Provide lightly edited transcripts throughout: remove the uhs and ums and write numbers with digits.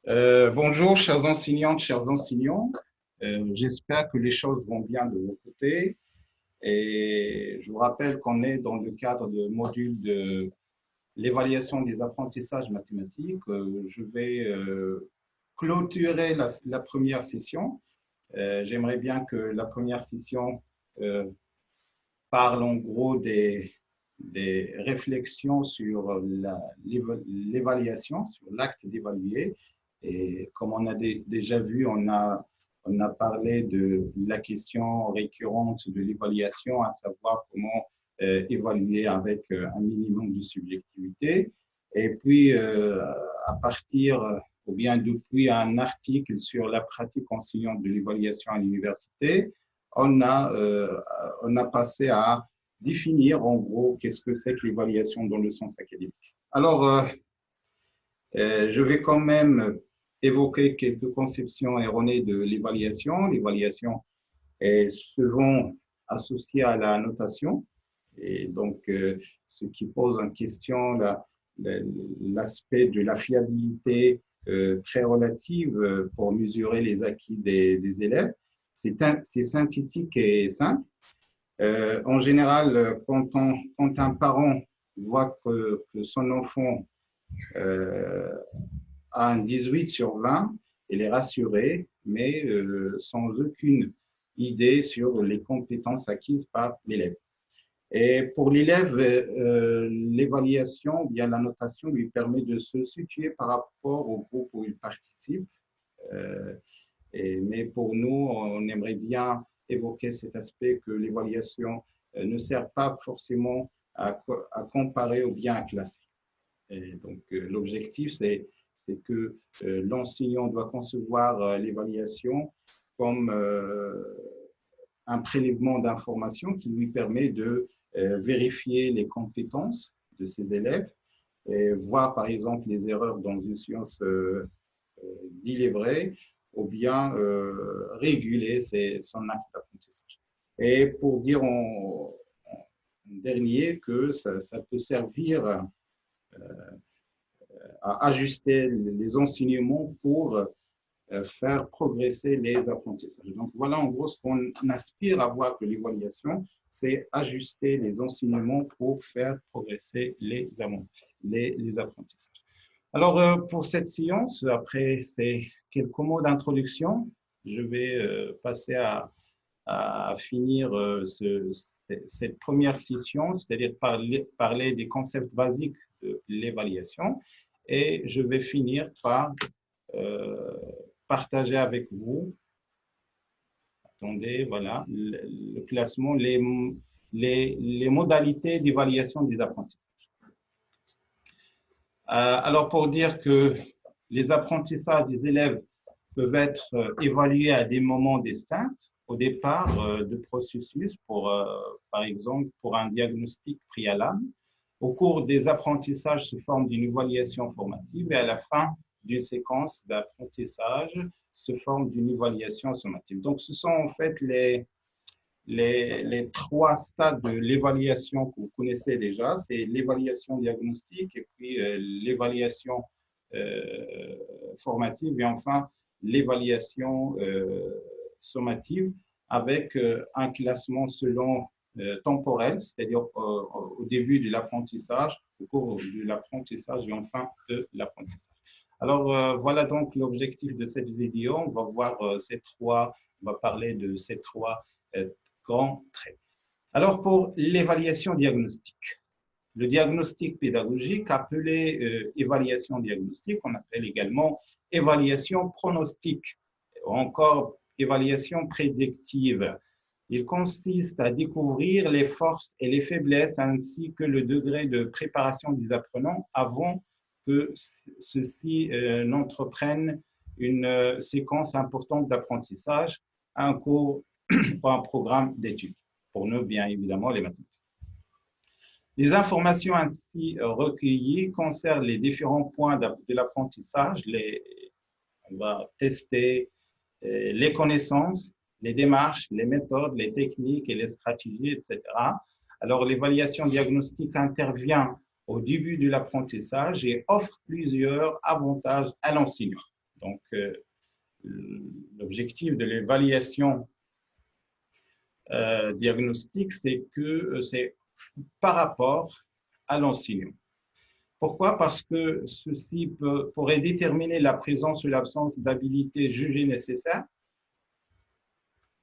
Bonjour, chers enseignantes, chers enseignants. J'espère que les choses vont bien de vos côtés. Et je vous rappelle qu'on est dans le cadre de module de l'évaluation des apprentissages mathématiques. Je vais clôturer la première session. J'aimerais bien que la première session euh, parle en gros des réflexions sur l'évaluation, sur l'acte d'évaluer. Et comme on a déjà vu, on a parlé de la question récurrente de l'évaluation, à savoir comment évaluer avec un minimum de subjectivité. Et puis, à partir, ou bien depuis un article sur la pratique enseignante de l'évaluation à l'université, on a, euh, on a passé à définir en gros qu'est-ce que c'est que l'évaluation dans le sens académique. Alors, je vais quand même évoquer quelques conceptions erronées de l'évaluation. L'évaluation est souvent associée à la notation, et donc ce qui pose en question l'aspect de la fiabilité très relative pour mesurer les acquis des élèves. C'est synthétique et simple. En général, quand un parent voit que son enfant a un 18 sur 20, il est rassuré, mais sans aucune idée sur les compétences acquises par l'élève. Et pour l'élève, l'évaluation via la notation lui permet de se situer par rapport au groupe où il participe. Euh, mais pour nous, on aimerait bien évoquer cet aspect que l'évaluation ne sert pas forcément à comparer ou bien à classer. Et donc, l'objectif, c'est que l'enseignant doit concevoir l'évaluation comme un prélèvement d'informations qui lui permet de vérifier les compétences de ses élèves et voir, par exemple, les erreurs dans une science dit les vrais, ou bien réguler son acte d'apprentissage. Et pour dire en dernier que ça peut servir à ajuster les enseignements pour faire progresser les apprentissages. Donc voilà en gros ce qu'on aspire à voir que l'évaluation, c'est ajuster les enseignements pour faire progresser les apprentissages. Alors, pour cette séance, après ces quelques mots d'introduction, je vais passer à finir cette première session, c'est-à-dire parler des concepts basiques de l'évaluation. Et je vais finir par euh, partager avec vous, attendez, voilà, le classement, les modalités d'évaluation des apprentissages. Alors, pour dire que les apprentissages des élèves peuvent être évalués à des moments distincts, au départ de processus, par exemple, pour un diagnostic préalable. Au cours des apprentissages sous forme d'une évaluation formative et à la fin d'une séquence d'apprentissage sous forme d'une évaluation sommative. Donc, ce sont en fait les trois stades de l'évaluation que vous connaissez déjà, c'est l'évaluation diagnostique et puis l'évaluation formative et enfin l'évaluation sommative avec un classement selon temporel, c'est-à-dire au début de l'apprentissage, au cours de l'apprentissage et enfin de l'apprentissage. Alors voilà donc l'objectif de cette vidéo. On va voir on va parler de ces trois grands traits. Alors, pour l'évaluation diagnostique, le diagnostic pédagogique, appelé évaluation diagnostique, on appelle également évaluation pronostique ou encore évaluation prédictive. Il consiste à découvrir les forces et les faiblesses ainsi que le degré de préparation des apprenants avant que ceux-ci n'entreprennent une séquence importante d'apprentissage, un cours ou un programme d'études. Pour nous, bien évidemment, les mathématiques. Les informations ainsi recueillies concernent les différents points de l'apprentissage. On va tester les connaissances, les démarches, les méthodes, les techniques et les stratégies, etc. Alors, l'évaluation diagnostique intervient au début de l'apprentissage et offre plusieurs avantages à l'enseignant. Donc, l'objectif de l'évaluation diagnostique, c'est que c'est par rapport à l'enseignant. Pourquoi? Parce que ceci pourrait déterminer la présence ou l'absence d'habilité jugée nécessaire,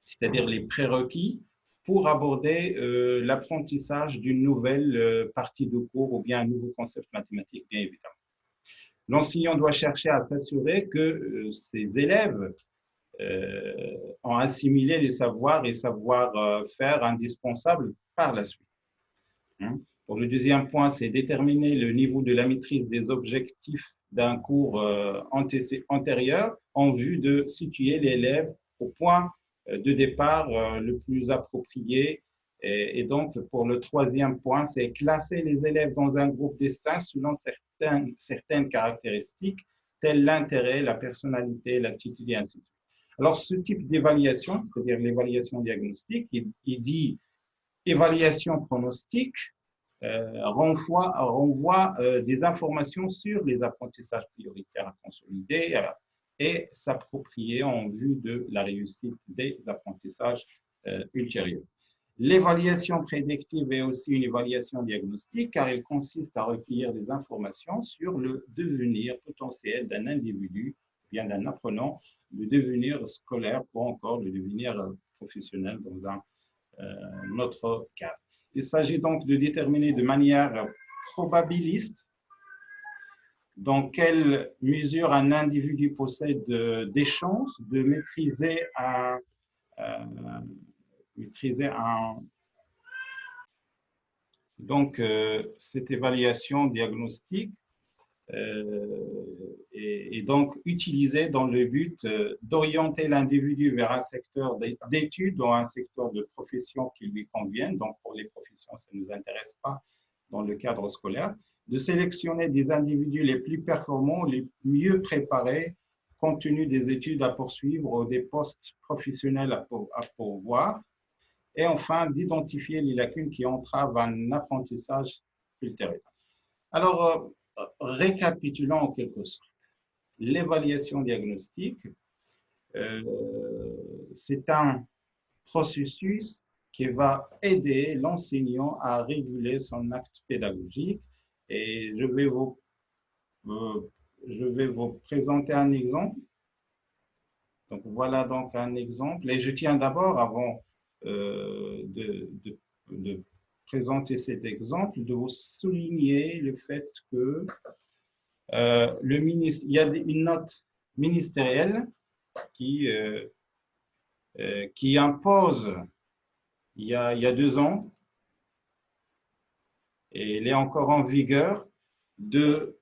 c'est-à-dire les prérequis, pour aborder l'apprentissage d'une nouvelle partie de cours ou bien un nouveau concept mathématique, bien évidemment. L'enseignant doit chercher à s'assurer que ses élèves ont assimilé les savoirs et savoir-faire indispensables par la suite. Pour le deuxième point, c'est déterminer le niveau de la maîtrise des objectifs d'un cours antérieur en vue de situer l'élève au point de départ le plus approprié. Et donc, pour le troisième point, c'est classer les élèves dans un groupe distinct selon certaines caractéristiques, telles l'intérêt, la personnalité, l'attitude et ainsi de suite. Alors, ce type d'évaluation, c'est-à-dire l'évaluation diagnostique, il dit évaluation pronostique, renvoie des informations sur les apprentissages prioritaires à consolider et s'approprier en vue de la réussite des apprentissages ultérieurs. L'évaluation prédictive est aussi une évaluation diagnostique car elle consiste à recueillir des informations sur le devenir potentiel d'un individu, bien d'un apprenant, le devenir scolaire ou encore le devenir professionnel dans un autre cadre. Il s'agit donc de déterminer de manière probabiliste dans quelle mesure un individu possède des chances de maîtriser donc cette évaluation diagnostique est donc utilisée dans le but d'orienter l'individu vers un secteur d'études ou un secteur de profession qui lui convienne. Donc, pour les professions, ça ne nous intéresse pas dans le cadre scolaire. De sélectionner des individus les plus performants, les mieux préparés, compte tenu des études à poursuivre ou des postes professionnels à pourvoir. Et enfin, d'identifier les lacunes qui entravent un apprentissage ultérieur. Alors, récapitulons en quelque sorte. L'évaluation diagnostique, c'est un processus qui va aider l'enseignant à réguler son acte pédagogique. Et je vais vous présenter un exemple. Donc, voilà donc un exemple. Et je tiens d'abord, avant de présenter cet exemple, de vous souligner le fait que il y a une note ministérielle qui impose, il y a 2 ans, et elle est encore en vigueur, de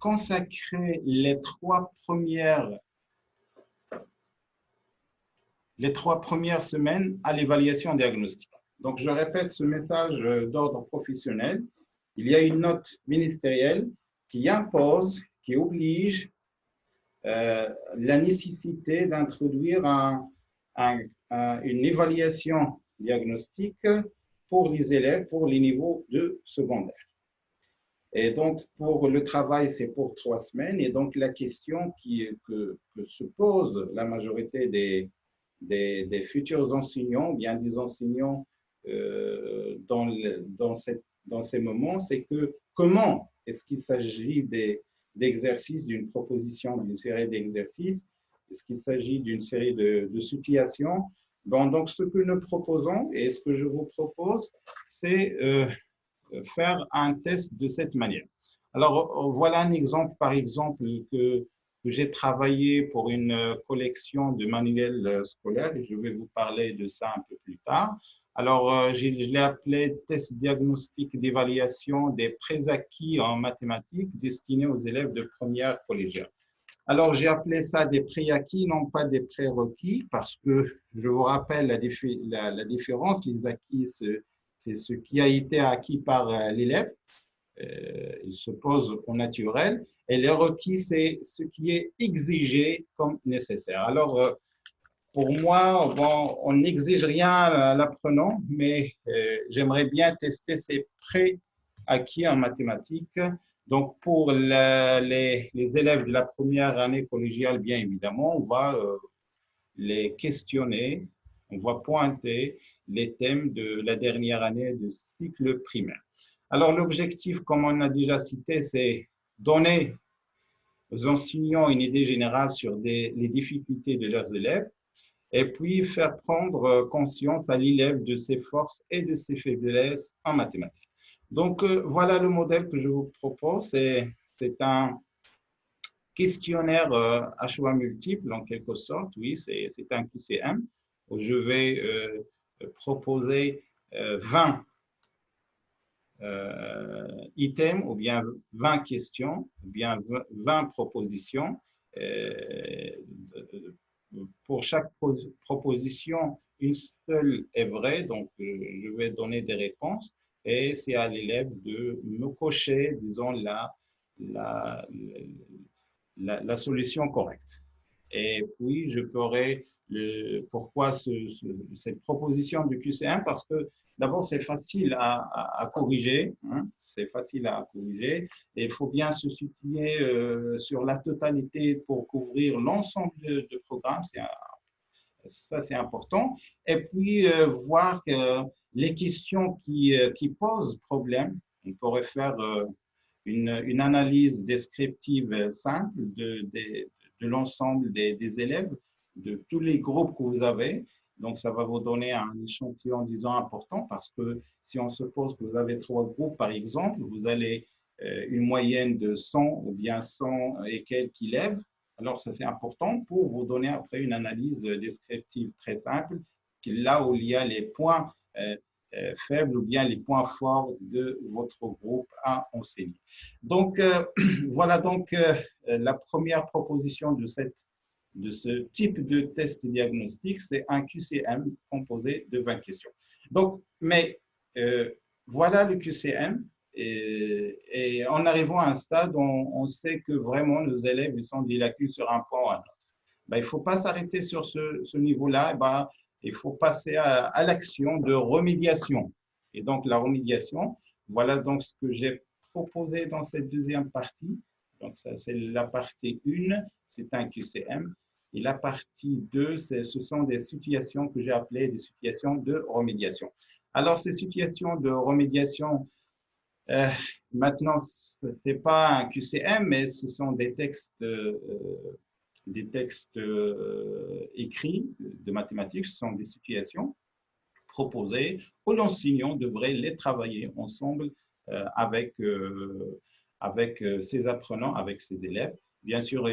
consacrer les 3 premières semaines à l'évaluation diagnostique. Donc, je répète ce message d'ordre professionnel. Il y a une note ministérielle qui impose, qui oblige la nécessité d'introduire une évaluation diagnostique pour les élèves pour les niveaux de secondaire. Et donc, pour le travail, c'est pour 3 semaines. Et donc, la question que se pose la majorité des futurs enseignants, bien des enseignants dans ces moments, c'est que comment est-ce qu'il s'agit d'exercices, d'une proposition, d'une série d'exercices? Est-ce qu'il s'agit d'une série de situations? Bon, donc, ce que nous proposons et ce que je vous propose, c'est faire un test de cette manière. Alors, voilà un exemple, par exemple, que j'ai travaillé pour une collection de manuels scolaires et je vais vous parler de ça un peu plus tard. Alors, je l'ai appelé test diagnostique d'évaluation des préacquis en mathématiques destinés aux élèves de première collégiale. Alors, j'ai appelé ça des préacquis, non pas des prérequis, parce que je vous rappelle la différence. Les acquis, c'est ce qui a été acquis par l'élève. Il se pose au naturel. Et les requis, c'est ce qui est exigé comme nécessaire. Alors, pour moi, bon, on n'exige rien à l'apprenant, mais j'aimerais bien tester ces préacquis en mathématiques Donc, pour les élèves de la première année collégiale, bien évidemment, on va les questionner, on va pointer les thèmes de la dernière année de cycle primaire. Alors, l'objectif, comme on a déjà cité, c'est donner aux enseignants une idée générale sur les difficultés de leurs élèves et puis faire prendre conscience à l'élève de ses forces et de ses faiblesses en mathématiques. Donc, voilà le modèle que je vous propose. C'est un questionnaire à choix multiples, en quelque sorte. Oui, c'est un QCM où je vais proposer 20 items ou bien 20 questions, ou bien 20 propositions. Euh, pour chaque proposition, une seule est vraie, donc je vais donner des réponses et c'est à l'élève de me cocher, disons, la, la solution correcte. Et puis, je ferai pourquoi cette proposition du QC1, parce que d'abord, c'est facile à corriger, hein, c'est facile à corriger, et il faut bien se situer sur la totalité pour couvrir l'ensemble de programmes, ça c'est important, et puis voir que les questions qui posent problème, on pourrait faire une analyse descriptive simple de l'ensemble des élèves, de tous les groupes que vous avez. Donc, ça va vous donner un échantillon, disons, important parce que si on suppose que vous avez 3 groupes, par exemple, vous allez une moyenne de 100 ou bien 100 et quelques élèves. Alors, ça, c'est important pour vous donner après une analyse descriptive très simple, là où il y a les points faibles ou bien les points forts de votre groupe à enseigner. Donc, voilà donc la première proposition de ce type de test diagnostique, c'est un QCM composé de 20 questions. Donc, mais voilà le QCM. Et en arrivant à un stade, on sait que vraiment nos élèves ils sont des lacunes sur un point ou un autre. Ben, il ne faut pas s'arrêter sur ce niveau-là. Ben, il faut passer à l'action de remédiation. Et donc, la remédiation, voilà donc ce que j'ai proposé dans cette deuxième partie. Donc, ça, c'est la partie 1, c'est un QCM. Et la partie 2, ce sont des situations que j'ai appelées des situations de remédiation. Alors, ces situations de remédiation, maintenant, ce n'est pas un QCM, mais ce sont des textes écrits de mathématiques, ce sont des situations proposées où l'enseignant devrait les travailler ensemble avec ses apprenants, avec ses élèves. Bien sûr,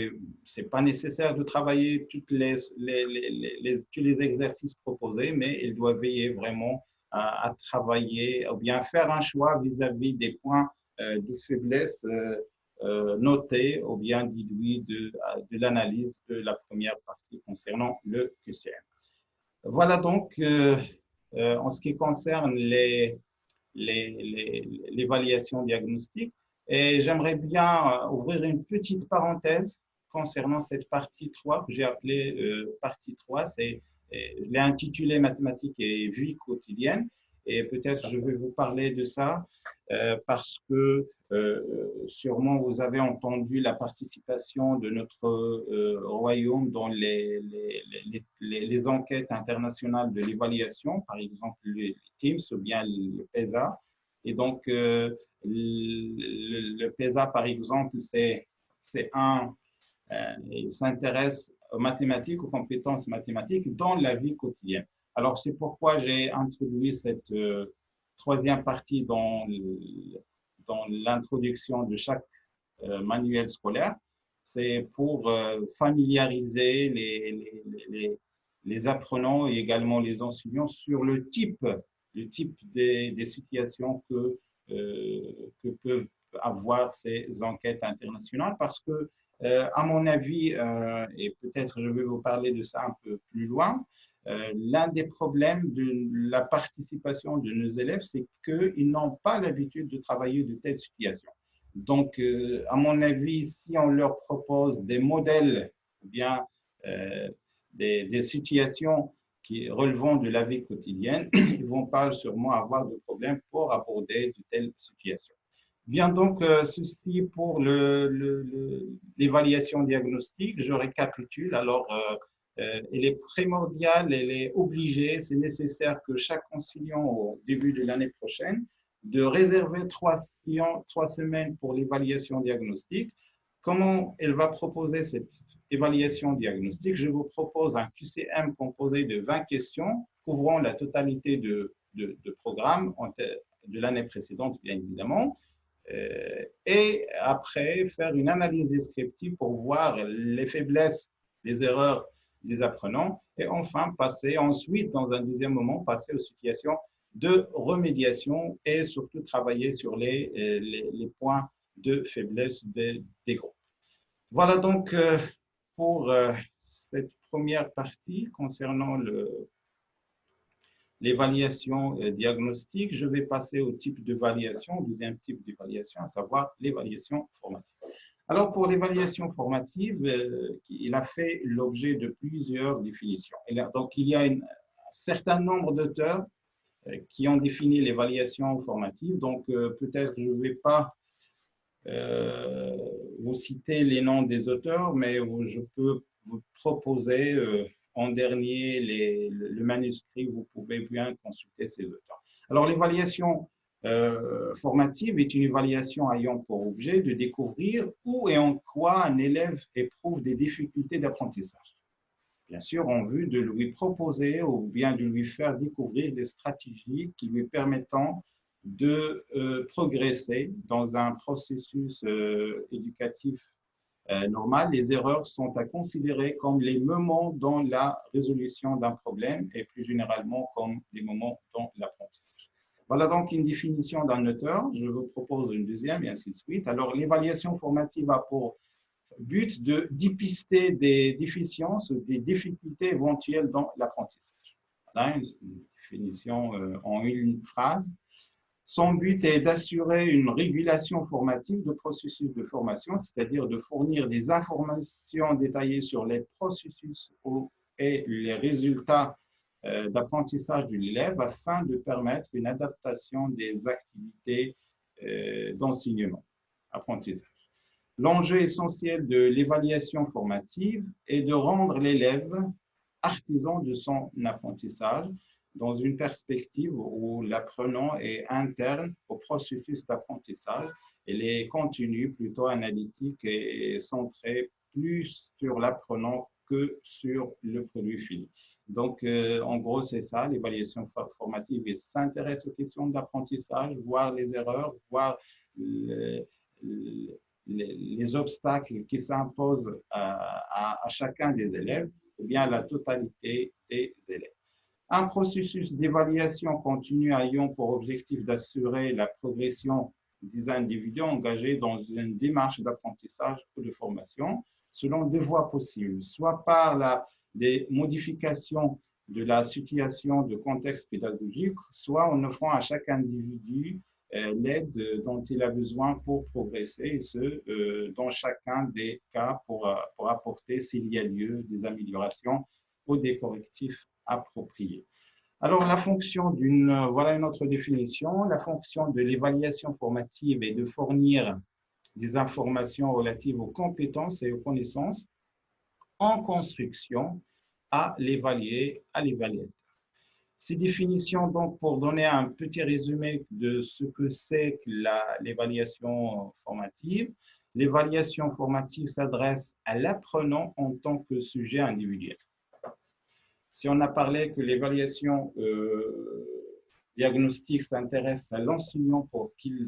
ce n'est pas nécessaire de travailler tous les exercices proposés, mais il doit veiller vraiment à travailler ou bien faire un choix vis-à-vis des points de faiblesse notés ou bien déduits de l'analyse de la première partie concernant le QCM. Voilà donc en ce qui concerne l'évaluation diagnostique. Et j'aimerais bien ouvrir une petite parenthèse concernant cette partie 3 que j'ai appelée partie 3. Je l'ai intitulée Mathématiques et vie quotidienne. Et peut-être je vais vous parler de ça parce que sûrement vous avez entendu la participation de notre royaume dans les enquêtes internationales de l'évaluation, par exemple le TIMSS ou bien le PESA. Et donc, le PESA, par exemple, il s'intéresse aux mathématiques, aux compétences mathématiques dans la vie quotidienne. Alors, c'est pourquoi j'ai introduit cette troisième partie dans l'introduction de chaque manuel scolaire. C'est pour familiariser les apprenants et également les enseignants sur le type des situations que peuvent avoir ces enquêtes internationales parce que, à mon avis, et peut-être je vais vous parler de ça un peu plus loin, l'un des problèmes de la participation de nos élèves, c'est qu'ils n'ont pas l'habitude de travailler de telles situations. Donc, à mon avis, si on leur propose des modèles, ou bien des situations qui relevant de la vie quotidienne, ils vont pas sûrement avoir de problème pour aborder de telles situations. Bien, donc, ceci pour l'évaluation diagnostique. Je récapitule. Alors, elle est primordiale, elle est obligée, c'est nécessaire que chaque conciliant au début de l'année prochaine de réserver 3 semaines pour l'évaluation diagnostique. Comment elle va proposer cette évaluation diagnostique? Je vous propose un QCM composé de 20 questions couvrant la totalité de programme de l'année précédente, bien évidemment. Et après, faire une analyse descriptive pour voir les faiblesses, les erreurs des apprenants. Et enfin, passer ensuite, dans un deuxième moment, passer aux situations de remédiation et surtout travailler sur les points de faiblesse des groupes. Voilà donc pour cette première partie concernant l'évaluation diagnostique. Je vais passer au type d'évaluation, deuxième type d'évaluation, à savoir l'évaluation formative. Alors, pour l'évaluation formative, il a fait l'objet de plusieurs définitions. Donc, il y a un certain nombre d'auteurs qui ont défini l'évaluation formative. Donc, peut-être je ne vais pas vous citer les noms des auteurs, mais je peux vous proposer en dernier le manuscrit. Vous pouvez bien consulter ces auteurs. Alors, l'évaluation formative est une évaluation ayant pour objet de découvrir où et en quoi un élève éprouve des difficultés d'apprentissage. Bien sûr, en vue de lui proposer ou bien de lui faire découvrir des stratégies qui lui permettant de progresser dans un processus éducatif normal. Les erreurs sont à considérer comme les moments dans la résolution d'un problème et plus généralement comme les moments dans l'apprentissage. Voilà donc une définition d'un auteur. Je vous propose une deuxième et ainsi de suite. Alors, l'évaluation formative a pour but de dépister des déficiences, des difficultés éventuelles dans l'apprentissage. Voilà une définition en une phrase. Son but est d'assurer une régulation formative de processus de formation, c'est-à-dire de fournir des informations détaillées sur les processus et les résultats d'apprentissage de l'élève afin de permettre une adaptation des activités d'enseignement, apprentissage. L'enjeu essentiel de l'évaluation formative est de rendre l'élève artisan de son apprentissage dans une perspective où l'apprenant est interne au processus d'apprentissage et les contenus plutôt analytiques et centrés plus sur l'apprenant que sur le produit fini. Donc, en gros, c'est ça, l'évaluation formative s'intéresse aux questions d'apprentissage, voir les erreurs, voir les obstacles qui s'imposent à chacun des élèves ou bien à la totalité des élèves. Un processus d'évaluation continue ayant pour objectif d'assurer la progression des individus engagés dans une démarche d'apprentissage ou de formation selon deux voies possibles, soit par des modifications de la situation de contexte pédagogique, soit en offrant à chaque individu l'aide dont il a besoin pour progresser, et ce, dans chacun des cas pour apporter, s'il y a lieu, des améliorations ou des correctifs appropriés. Alors, la fonction voilà une autre définition, la fonction de l'évaluation formative est de fournir des informations relatives aux compétences et aux connaissances en construction à l'évaluateur. Ces définitions, donc, pour donner un petit résumé de ce que c'est que l'évaluation formative. L'évaluation formative s'adresse à l'apprenant en tant que sujet individuel. Si on a parlé que l'évaluation diagnostique s'intéresse à l'enseignant pour qu'il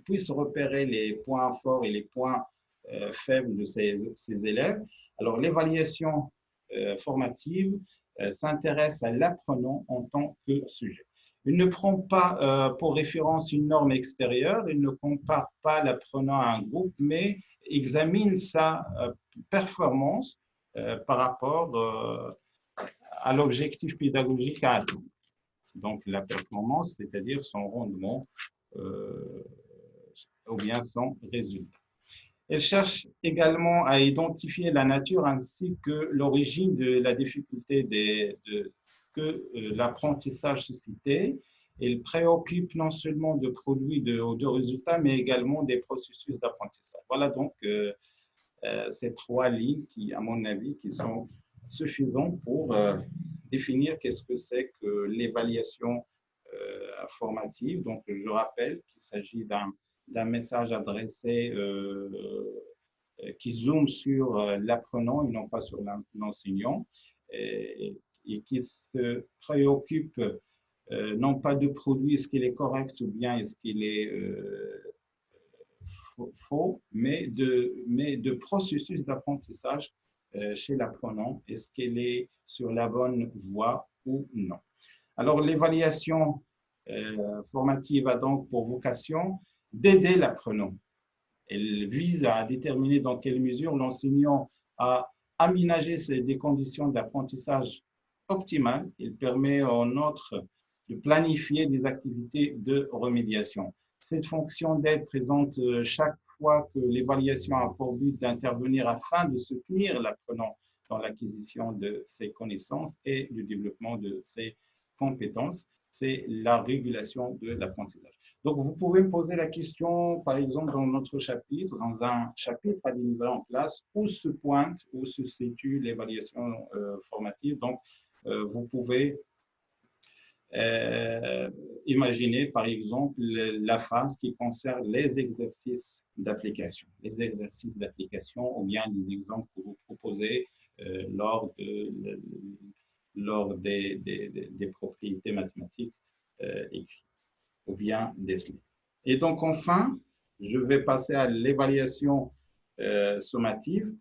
puisse repérer les points forts et les points faibles de ses élèves, alors l'évaluation formative s'intéresse à l'apprenant en tant que sujet. Il ne prend pas pour référence une norme extérieure, il ne compare pas l'apprenant à un groupe, mais examine sa performance par rapport à l'objectif pédagogique à atteindre. Donc, la performance, c'est-à-dire son rendement ou bien son résultat. Elle cherche également à identifier la nature ainsi que l'origine de la difficulté que l'apprentissage suscitait Il préoccupe non seulement de produits de résultats, mais également des processus d'apprentissage. Voilà donc ces trois lignes qui, à mon avis, qui sont suffisantes pour définir qu'est-ce que c'est que l'évaluation formative. Donc, je rappelle qu'il s'agit d'un message adressé qui zoome sur l'apprenant et non pas sur l'enseignant, et qui se préoccupe non pas de produit, est-ce qu'il est correct ou bien est-ce qu'il est faux, mais de processus d'apprentissage chez l'apprenant. Est-ce qu'elle est sur la bonne voie ou non? Alors, l'évaluation formative a donc pour vocation d'aider l'apprenant. Elle vise à déterminer dans quelle mesure l'enseignant a aménagé des conditions d'apprentissage optimales. Il permet en outre de planifier des activités de remédiation. Cette fonction d'aide présente chaque fois que l'évaluation a pour but d'intervenir afin de soutenir l'apprenant dans l'acquisition de ses connaissances et le développement de ses compétences. C'est la régulation de l'apprentissage. Donc, vous pouvez me poser la question, par exemple, dans notre chapitre, dans un chapitre à livrer en place, où se pointe, où se situe l'évaluation formative. Donc, vous pouvez imaginer, par exemple, la phase qui concerne les exercices d'application. Les exercices d'application ou bien les exemples que vous proposez lors des propriétés mathématiques écrites ou bien décelées. Et donc, enfin, je vais passer à l'évaluation sommative.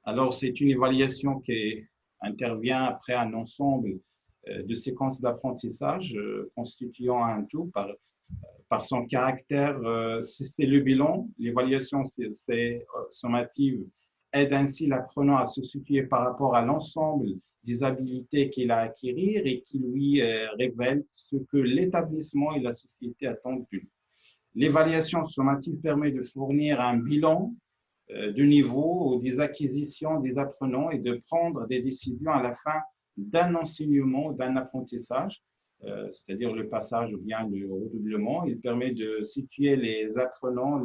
Alors, c'est une évaluation qui intervient après un ensemble de séquences d'apprentissage constituant un tout par son caractère. C'est le bilan. L'évaluation sommative aide ainsi l'apprenant à se situer par rapport à l'ensemble des habiletés qu'il a à acquérir et qui lui révèle ce que l'établissement et la société attendent de lui. L'évaluation sommative permet de fournir un bilan de niveau ou des acquisitions des apprenants et de prendre des décisions à la fin d'un enseignement, d'un apprentissage, c'est-à-dire le passage ou bien le redoublement. Il permet de situer les apprenants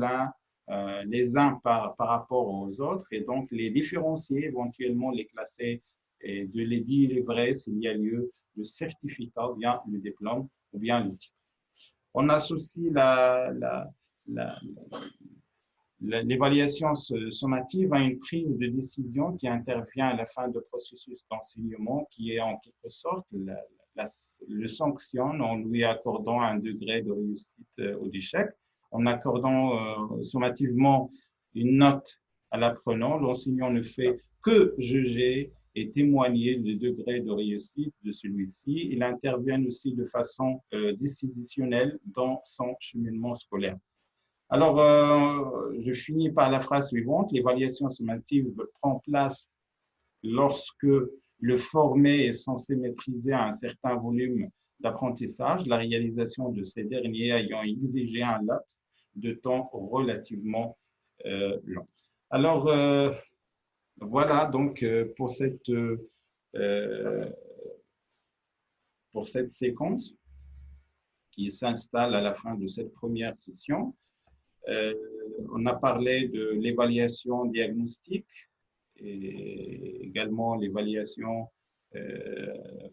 les uns par rapport aux autres et donc les différencier, éventuellement les classer et de les délivrer s'il y a lieu le certificat ou bien le diplôme ou bien le titre. On associe l'évaluation sommative à une prise de décision qui intervient à la fin du processus d'enseignement, qui est en quelque sorte le sanctionne en lui accordant un degré de réussite ou d'échec, en accordant sommativement une note à l'apprenant. L'enseignant ne fait que juger et témoigner du degré de réussite de celui-ci. Il intervient aussi de façon décisionnelle dans son cheminement scolaire. Alors, je finis par la phrase suivante. L'évaluation sommative prend place lorsque le formé est censé maîtriser un certain volume d'apprentissage, la réalisation de ces derniers ayant exigé un laps de temps relativement long. Alors, voilà donc pour cette séquence qui s'installe à la fin de cette première session. On a parlé de l'évaluation diagnostique et également l'évaluation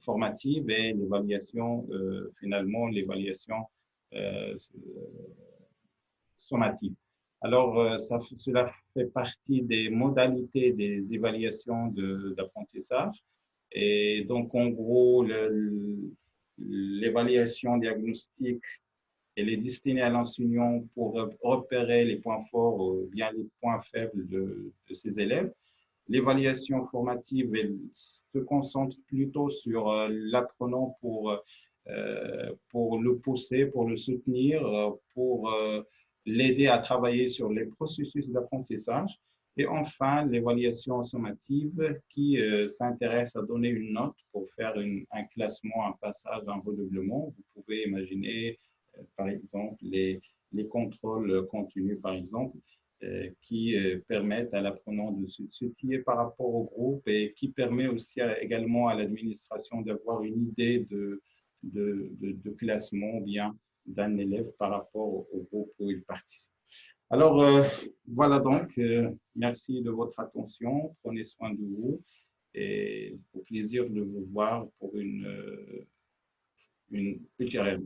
formative et l'évaluation, finalement, l'évaluation sommative. Alors, cela fait partie des modalités des évaluations d'apprentissage. Et donc, en gros, l'évaluation diagnostique, elle est destinée à l'enseignant pour repérer les points forts ou bien les points faibles de ses élèves. L'évaluation formative, elle se concentre plutôt sur l'apprenant pour le pousser, pour le soutenir, pour l'aider à travailler sur les processus d'apprentissage. Et enfin, l'évaluation sommative qui s'intéresse à donner une note pour faire un classement, un passage, un redoublement. Vous pouvez imaginer, par exemple, les contrôles continus, par exemple, qui permettent à l'apprenant de se situer par rapport au groupe et qui permet aussi également à l'administration d'avoir une idée de classement ou bien d'un élève par rapport au groupe où il participe. Alors, voilà donc, merci de votre attention, prenez soin de vous et au plaisir de vous voir pour une ultérieure